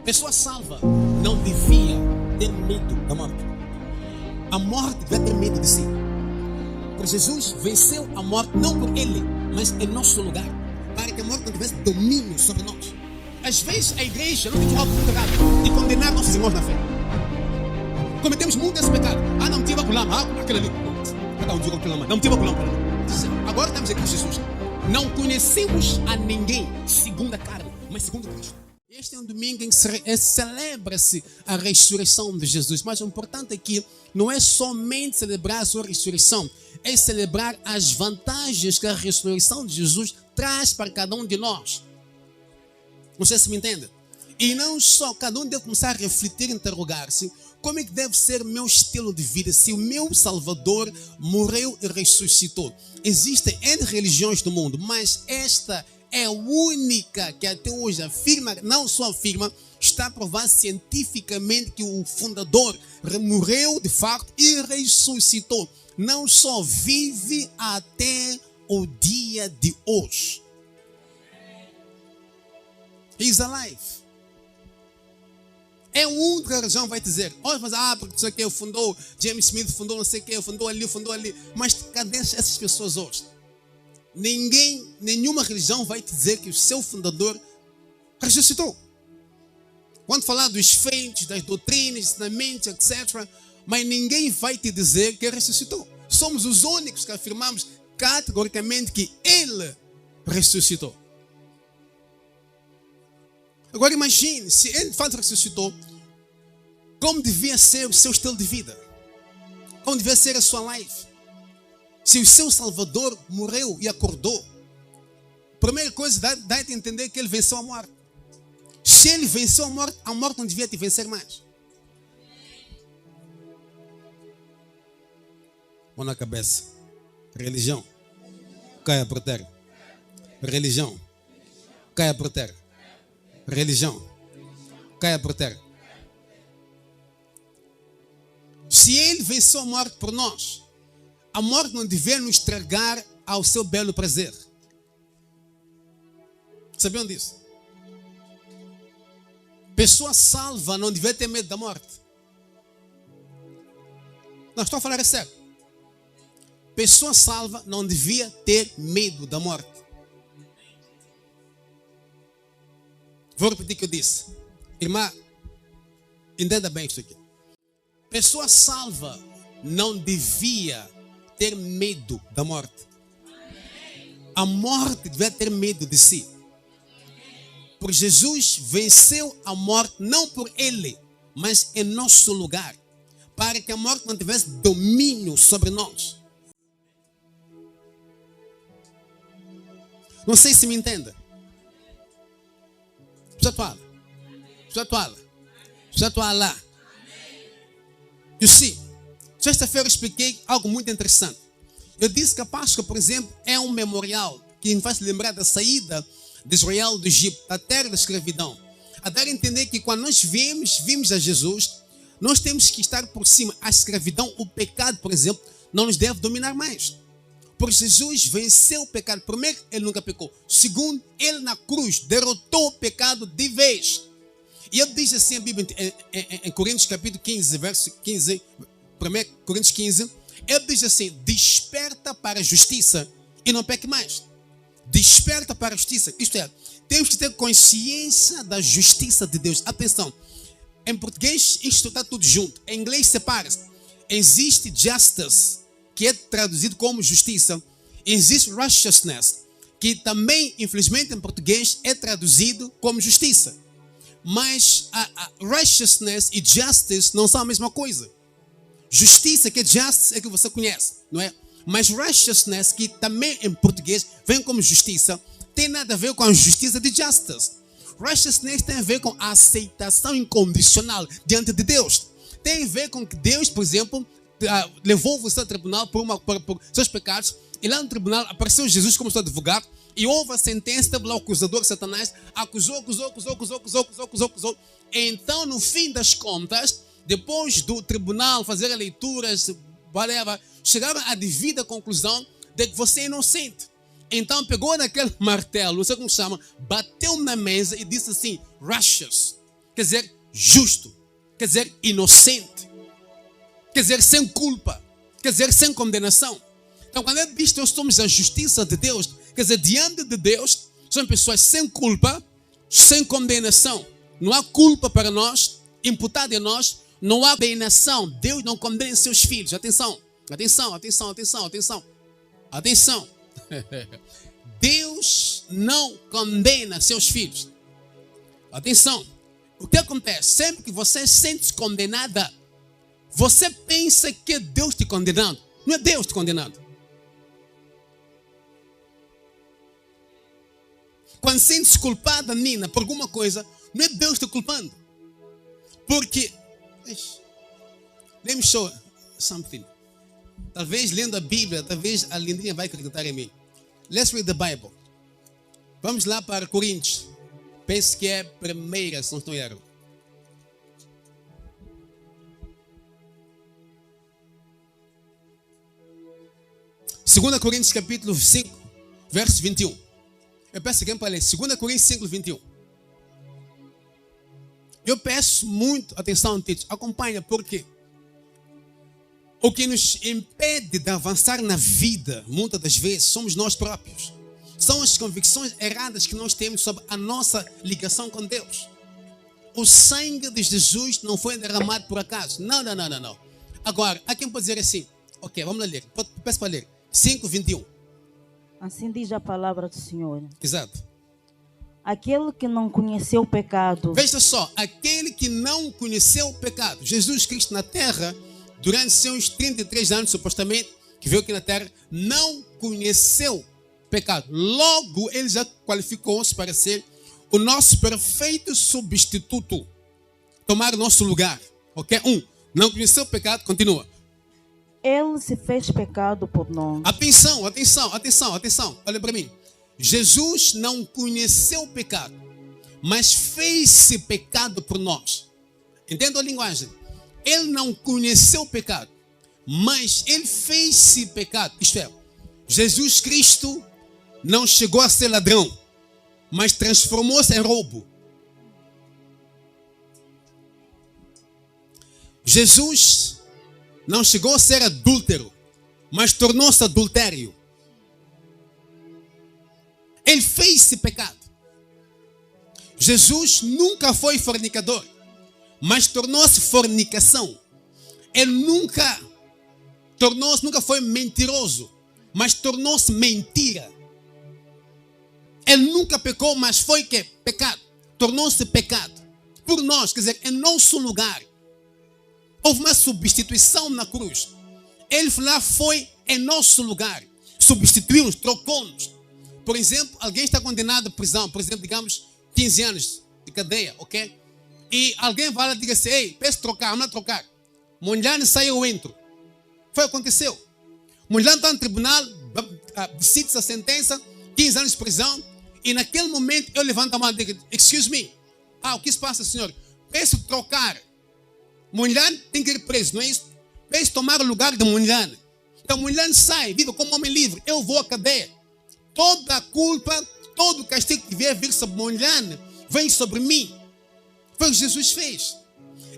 Pessoa salva não devia ter medo da morte. A morte devia ter medo de si. Porque Jesus venceu a morte não por ele, mas em nosso lugar, para que a morte não tivesse domínio sobre nós. Às vezes a igreja não tem algo muito errado de condenar nossos irmãos na fé. Cometemos muito esse pecado. Não tive a culama, aquele ali. Cada um diga culama, não tive a culama. Agora estamos aqui com Jesus. Não conhecemos a ninguém segundo a carne, mas segundo Cristo. Este é um domingo em que celebra-se a ressurreição de Jesus. Mas o importante aqui não é somente celebrar a sua ressurreição, é celebrar as vantagens que a ressurreição de Jesus traz para cada um de nós. Não sei se me entende. E não só, cada um deve começar a refletir e interrogar-se: como é que deve ser o meu estilo de vida se o meu Salvador morreu e ressuscitou? Existem N religiões do mundo, mas esta é a única que até hoje afirma, não só afirma, está provado cientificamente que o fundador morreu de facto e ressuscitou. Não só vive até o dia de hoje. He's alive. É a única religião vai dizer: olha, porque isso aqui fundou, James Smith fundou não sei o que, fundou ali. Mas cadê essas pessoas hoje? Nenhuma religião vai te dizer que o seu fundador ressuscitou. Quando falar dos feitos, das doutrinas, ensinamentos, etc., mas ninguém vai te dizer que ressuscitou. Somos os únicos que afirmamos categoricamente que ele ressuscitou. Agora imagine, se ele de fato ressuscitou, como devia ser o seu estilo de vida? Como devia ser a sua life? Se o seu Salvador morreu e acordou, primeira coisa, dá a entender que ele venceu a morte. Se ele venceu a morte não devia te vencer mais. Mão na cabeça. Religião. Caia por terra. Religião. Caia por terra. Religião. Caia por terra. Se ele venceu a morte por nós, a morte não devia nos estragar ao seu belo prazer. Sabiam disso? Pessoa salva não devia ter medo da morte. Não, estou a falar sério. Pessoa salva não devia ter medo da morte. Vou repetir o que eu disse. Irmã, entenda bem isso aqui. Pessoa salva não devia ter medo da morte. A morte devia ter medo de si. Porque Jesus venceu a morte não por ele, mas em nosso lugar, para que a morte não tivesse domínio sobre nós. Não sei se me entende. lá. You see, sexta-feira eu expliquei algo muito interessante. Eu disse que a Páscoa, por exemplo, é um memorial que nos faz lembrar da saída de Israel do Egito, da terra da escravidão. A dar a entender que quando nós vimos a Jesus, nós temos que estar por cima. A escravidão, o pecado, por exemplo, não nos deve dominar mais. Porque Jesus venceu o pecado. Primeiro, ele nunca pecou. Segundo, ele na cruz derrotou o pecado de vez. E ele diz assim a Bíblia em Coríntios capítulo 15, verso 15, 1 Coríntios 15, ele diz assim: desperta para a justiça e não peque mais. Desperta para a justiça. Isto é, temos que ter consciência da justiça de Deus. Atenção, em português isto está tudo junto. Em inglês separa-se. Existe justice, que é traduzido como justiça. Existe righteousness, que também, infelizmente, em português é traduzido como justiça. Mas a righteousness e justice não são a mesma coisa. Justiça, que é justice, é que você conhece, não é? Mas righteousness, que também em português vem como justiça, tem nada a ver com a justiça de justice. Righteousness tem a ver com a aceitação incondicional diante de Deus. Tem a ver com que Deus, por exemplo, levou você ao tribunal por seus pecados, e lá no tribunal apareceu Jesus como seu advogado, e houve a sentença, teve lá o acusador, Satanás, acusou. Então, no fim das contas, depois do tribunal fazer as leituras, chegaram à devida conclusão de que você é inocente. Então pegou naquele martelo, não sei como chama, bateu na mesa e disse assim: righteous. quer dizer justo, quer dizer inocente, quer dizer sem culpa, quer dizer sem condenação. Então quando ele diz que nós somos a justiça de Deus, quer dizer, diante de Deus, são pessoas sem culpa, sem condenação. Não há culpa para nós, imputada em nós, não há condenação. Deus não condena seus filhos. Atenção, atenção, atenção, atenção, atenção. Atenção. Deus não condena seus filhos. Atenção. O que acontece? Sempre que você sente-se condenada, você pensa que é Deus te condenando. Não é Deus te condenando. Quando sente-se culpada, Nina, por alguma coisa, não é Deus te culpando. Porque, let me show something. Talvez lendo a Bíblia, talvez a Lindinha vai acreditar em mim. Let's read the Bible. Vamos lá para Coríntios. Penso que é a primeira, se não estou errado. Segunda Coríntios capítulo 5, verso 21. Eu peço aqui para ler. 2 Coríntios 5, 21. Eu peço muito atenção, Tito. Acompanha, porque o que nos impede de avançar na vida, muitas das vezes, somos nós próprios. São as convicções erradas que nós temos sobre a nossa ligação com Deus. O sangue de Jesus não foi derramado por acaso. Não, não, não, não, não. Agora, há quem pode dizer assim. Ok, vamos lá ler. Peço para ler. 5, 21. Assim diz a palavra do Senhor. Exato. Aquele que não conheceu o pecado. Veja só, aquele que não conheceu o pecado. Jesus Cristo na terra, durante seus 33 anos, supostamente, que veio aqui na terra, não conheceu pecado. Logo, ele já qualificou-se para ser o nosso perfeito substituto. Tomar o nosso lugar. Ok? Não conheceu o pecado, continua. Ele se fez pecado por nós. Atenção, atenção, atenção, atenção. Olha para mim. Jesus não conheceu o pecado, mas fez-se pecado por nós. Entenda a linguagem. Ele não conheceu o pecado, mas ele fez-se pecado. Isto é, Jesus Cristo não chegou a ser ladrão, mas transformou-se em roubo. Jesus não chegou a ser adúltero, mas tornou-se adultério. Ele fez-se pecado. Jesus nunca foi fornicador, mas tornou-se fornicação. Ele nunca foi mentiroso, mas tornou-se mentira. Ele nunca pecou, mas foi que? Pecado. Tornou-se pecado. Por nós, quer dizer, em nosso lugar. Houve uma substituição na cruz. Ele lá foi em nosso lugar. Substituiu-nos, trocou-nos. Por exemplo, alguém está condenado à prisão, por exemplo, digamos, 15 anos de cadeia, ok? E alguém vai lá e diz assim, ei, peço trocar, vamos lá trocar. Mulher saiu, eu entro. Foi o que aconteceu. Mulher está no tribunal, decide-se a sentença, 15 anos de prisão, e naquele momento eu levanto a mão e digo, excuse me, o que se passa, senhor? Peço trocar. Mulher tem que ir preso, não é isso? Peço tomar o lugar da mulher. Então a mulher sai, vive como homem livre, eu vou à cadeia. Toda a culpa, todo o castigo que vier vir sobre a mulher, vem sobre mim. Foi o que Jesus fez.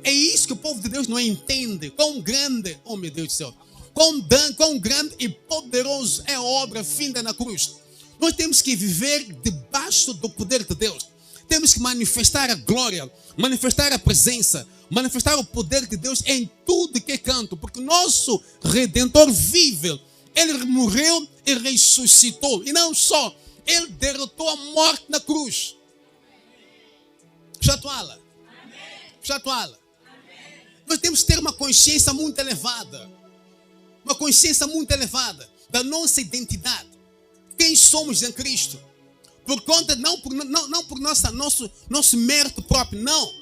É isso que o povo de Deus não entende. Quão grande, oh meu Deus do céu, quão grande e poderoso é a obra finda na cruz. Nós temos que viver debaixo do poder de Deus. Temos que manifestar a glória, manifestar a presença, manifestar o poder de Deus em tudo que é canto. Porque nosso Redentor vive. Ele morreu e ressuscitou. E não só, ele derrotou a morte na cruz. Chatuala. Chatuala. Nós temos que ter uma consciência muito elevada. Uma consciência muito elevada da nossa identidade. Quem somos em Cristo. Por conta, não por nosso mérito próprio, não.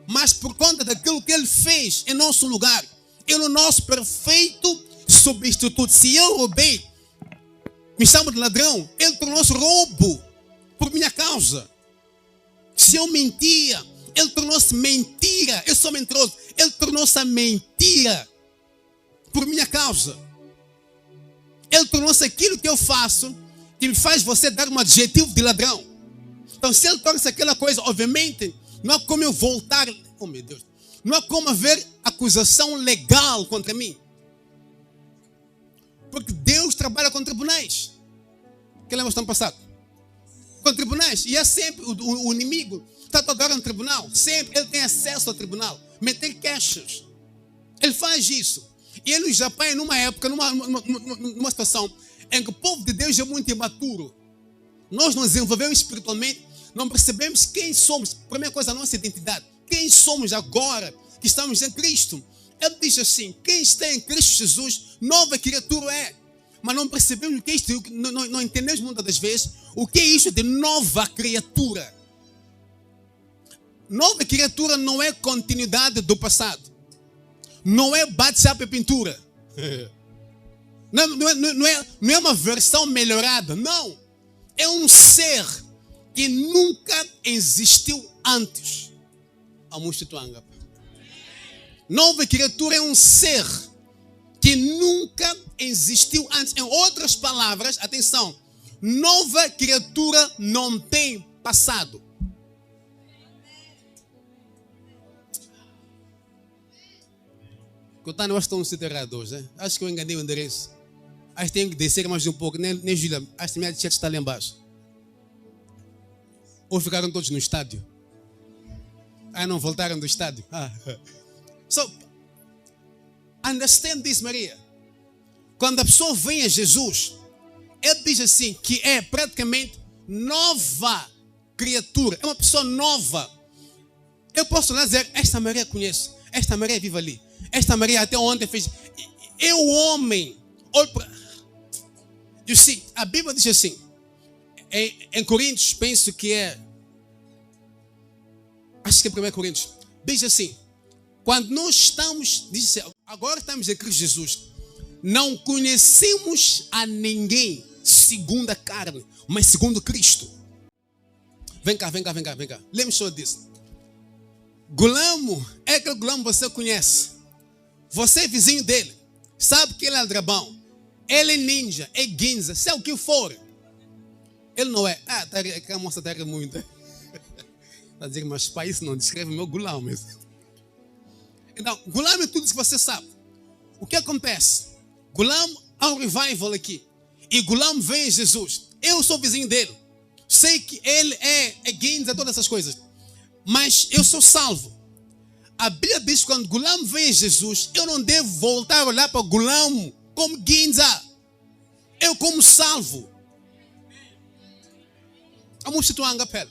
Mas por conta daquilo que ele fez em nosso lugar. Ele é o nosso perfeito substituto. Se eu roubei, me chamo de ladrão, ele tornou-se roubo por minha causa. Se eu mentia, ele tornou-se mentira. Eu sou mentiroso. Ele tornou-se a mentira por minha causa. Ele tornou-se aquilo que eu faço, que me faz você dar um adjetivo de ladrão. Então, se ele torna-se aquela coisa, obviamente, Não há como eu voltar. Oh meu Deus. Não há como haver acusação legal contra mim. Porque Deus trabalha com tribunais. Que lembra do ano passado? Com tribunais. E é sempre o inimigo está toda hora no tribunal. Sempre ele tem acesso ao tribunal. Meter queixas. Ele faz isso. E ele já vai numa época, numa situação em que o povo de Deus é muito imaturo. Nós nos desenvolvemos espiritualmente, não percebemos quem somos. Primeira coisa, a nossa identidade. Quem somos agora que estamos em Cristo? Ele diz assim: quem está em Cristo Jesus, nova criatura é. Mas não percebemos o que é isto, não entendemos muitas das vezes o que é isso de nova criatura. Nova criatura não é continuidade do passado. Não é bate-chapa e pintura. Não é uma versão melhorada. Não. É um ser que nunca existiu antes. Nova criatura é um ser que nunca existiu antes. Em outras palavras, atenção, nova criatura não tem passado. Eu acho que estou no sítio errado hoje, né? Acho que eu enganei o endereço. Acho que tenho que descer mais um pouco, né, Júlia? Acho que a minha chat está lá embaixo. Ou ficaram todos no estádio? Não voltaram do estádio? So, understand this, Maria. Quando a pessoa vem a Jesus, ele diz assim, que é praticamente nova criatura. É uma pessoa nova. Eu posso lá dizer, esta Maria conheço. Esta Maria vive ali. Esta Maria até ontem fez. Eu, homem. You see, a Bíblia diz assim. Em Coríntios, penso que é. Acho que é 1 Coríntios. Diz assim. Quando nós estamos. Diz assim, agora estamos em Cristo Jesus. Não conhecemos a ninguém segundo a carne, mas segundo Cristo. Vem cá. Let me show this. Gulamo é aquele Gulamo que você conhece. Você é vizinho dele. Sabe que ele é aldrabão. Ele é ninja, é guinza, sei o que for. Ele não é. A moça está rindo muito. Está dizendo, mas pai, isso não descreve meu Gulamo mesmo. Então, Gulamo é tudo isso que você sabe. O que acontece? Gulamo há um revival aqui. E Gulamo vem em Jesus. Eu sou vizinho dele. Sei que ele é guinza, todas essas coisas. Mas eu sou salvo. A Bíblia diz que quando Gulamo vem a Jesus, eu não devo voltar a olhar para Gulamo como guinza. Eu como salvo. Vamos situar a pele.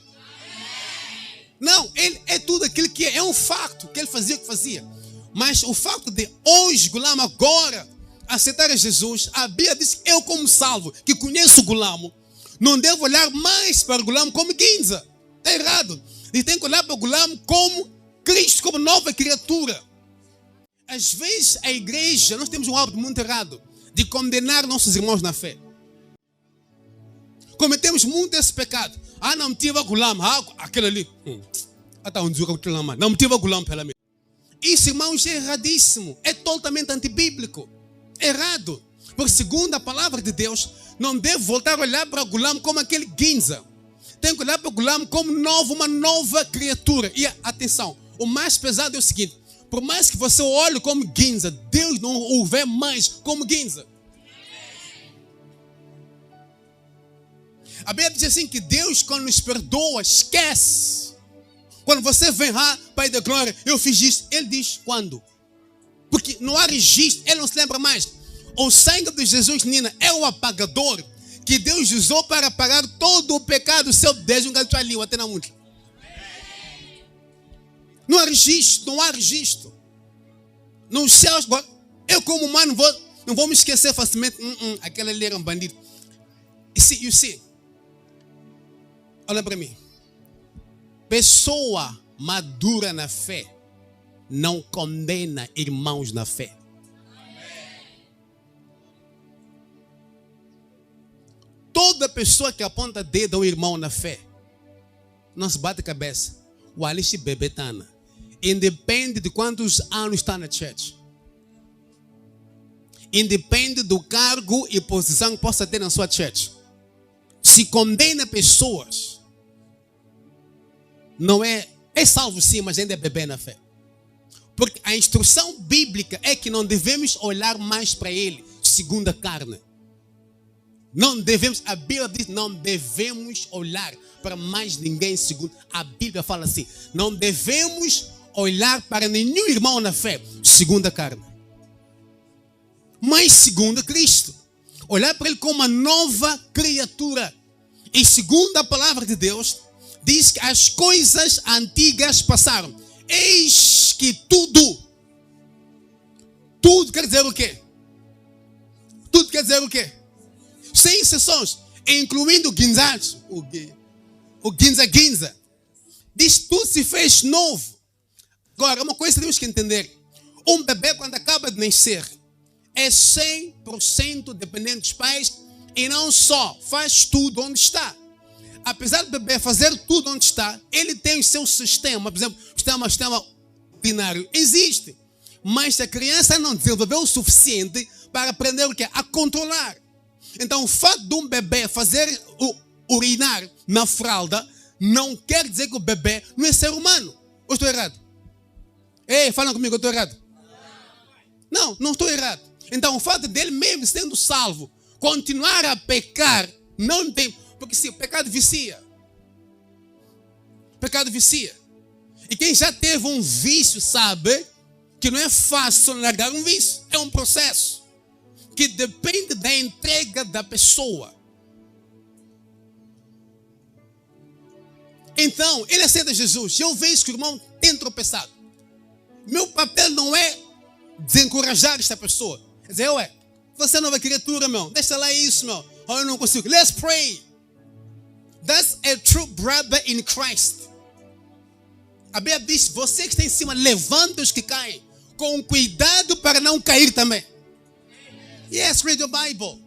Não, ele é tudo aquilo que é um facto que ele fazia o que fazia. Mas o facto de hoje Gulamo agora aceitar a Jesus, a Bíblia diz que eu como salvo, que conheço Gulamo, não devo olhar mais para Gulamo como guinza. Está errado. E tem que olhar para Gulamo como Cristo, como nova criatura. Às vezes a igreja, nós temos um hábito muito errado de condenar nossos irmãos na fé. Cometemos muito esse pecado. Não tive Gulamo, aquele ali. Não tive Gulamo pela minha. Isso, irmãos, é erradíssimo. É totalmente antibíblico. Errado. Porque segundo a palavra de Deus, não devo voltar a olhar para Gulamo como aquele guinza. Tem que olhar para Gulamo como uma nova criatura. E atenção, o mais pesado é o seguinte: por mais que você olhe como guinza, Deus não o vê mais como guinza. A Bíblia diz assim que Deus, quando nos perdoa, esquece. Quando você vem, Pai da glória, eu fiz isso. Ele diz quando? Porque não há registro, ele não se lembra mais. O sangue de Jesus, Nina, é o apagador que Deus usou para apagar todo o pecado seu desde um gato ali, até na multa. Não há registro, não há registro. Nos céus, eu como humano não vou me esquecer facilmente. Aquele ali era um bandido. You see. Olha para mim. Pessoa madura na fé não condena irmãos na fé. Toda pessoa que aponta dedo ao irmão na fé não se bate a cabeça. O Alice bebetana. Independe de quantos anos está na church. Independe do cargo e posição que possa ter na sua church. Se condena pessoas, não é É salvo sim, mas ainda é bebê na fé. Porque a instrução bíblica é que não devemos olhar mais para ele, segundo a carne. Não devemos, a Bíblia diz, não devemos olhar para mais ninguém segundo. A Bíblia fala assim, não devemos olhar para nenhum irmão na fé, segundo a carne. Mas segundo Cristo. Olhar para ele como uma nova criatura. E segundo a palavra de Deus, diz que as coisas antigas passaram. Eis que tudo quer dizer o quê? Tudo quer dizer o quê? Sem exceções, incluindo o guinzados, o guinza. Diz tudo se fez novo. Agora, uma coisa que temos que entender. Um bebê quando acaba de nascer é 100% dependente dos pais e não só faz tudo onde está. Apesar do bebê fazer tudo onde está, ele tem o seu sistema. Por exemplo, o sistema binário existe. Mas a criança não desenvolveu o suficiente para aprender o quê? A controlar. Então, o fato de um bebê fazer urinar na fralda não quer dizer que o bebê não é ser humano. Ou estou errado? Ei, falam comigo, eu estou errado? Não estou errado. Então, o fato dele mesmo sendo salvo, continuar a pecar, não tem... Porque sim, o pecado vicia. Pecado vicia. E quem já teve um vício sabe que não é fácil largar um vício. É um processo que depende da entrega da pessoa. Então, ele aceita Jesus. Eu vejo que o irmão tem tropeçado. Meu papel não é desencorajar esta pessoa. Quer dizer, você é nova criatura, meu. Deixa lá isso, meu. Eu não consigo. Let's pray. That's a true brother in Christ. A Bíblia diz, você que está em cima, levanta os que caem. Com cuidado para não cair também. Yes, read the Bible.